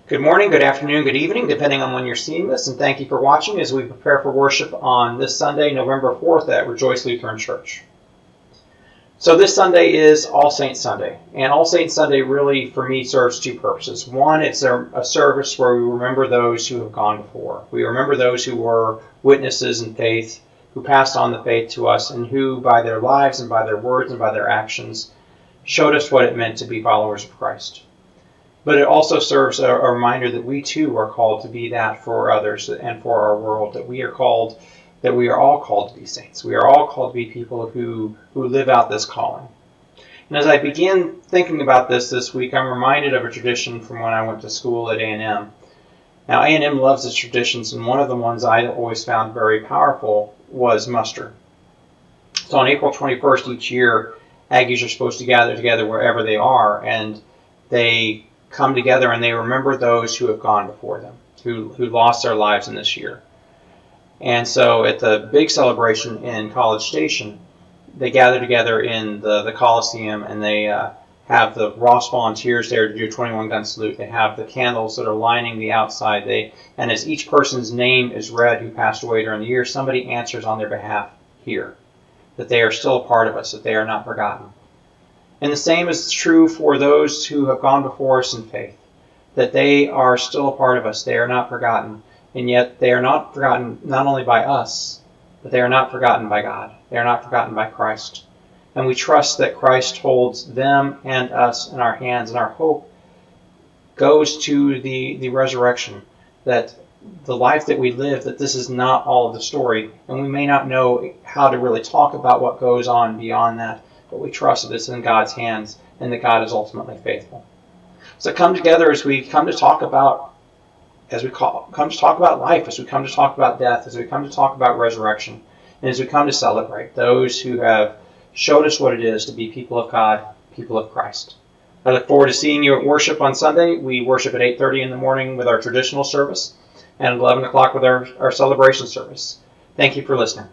Good morning, good afternoon, good evening, depending on when you're seeing this, and thank you for watching as we prepare for worship on this Sunday, November 4th at Rejoice Lutheran Church. So this Sunday is All Saints Sunday, and All Saints Sunday really, for me, serves two purposes. One, it's a service where we remember those who have gone before. We remember those who were witnesses in faith, who passed on the faith to us, and who, by their lives and by their words and by their actions, showed us what it meant to be followers of Christ. But it also serves a reminder that we too are called to be that for others and for our world, that we are all called to be saints. We are all called to be people who live out this calling. And as I begin thinking about this week, I'm reminded of a tradition from when I went to school at A&M. Now, A&M loves its traditions, and one of the ones I always found very powerful was muster. So on April 21st each year, Aggies are supposed to gather together wherever they are, and they come together and they remember those who have gone before them, who lost their lives in this year. And so at the big celebration in College Station, they gather together in the Coliseum, and they have the Ross Volunteers there to do a 21-gun salute. They have the candles that are lining the outside. And as each person's name is read who passed away during the year, somebody answers on their behalf here, that they are still a part of us, that they are not forgotten. And the same is true for those who have gone before us in faith, that they are still a part of us. They are not forgotten. And yet they are not forgotten not only by us, but they are not forgotten by God. They are not forgotten by Christ. And we trust that Christ holds them and us in our hands, and our hope goes to the resurrection, that the life that we live, that this is not all of the story, and we may not know how to really talk about what goes on beyond that, but we trust that it's in God's hands and that God is ultimately faithful. So come together as we come to talk about life, as we come to talk about death, as we come to talk about resurrection, and as we come to celebrate those who have showed us what it is to be people of God, people of Christ. I look forward to seeing you at worship on Sunday. We worship at 8:30 in the morning with our traditional service, and at 11 o'clock with our celebration service. Thank you for listening.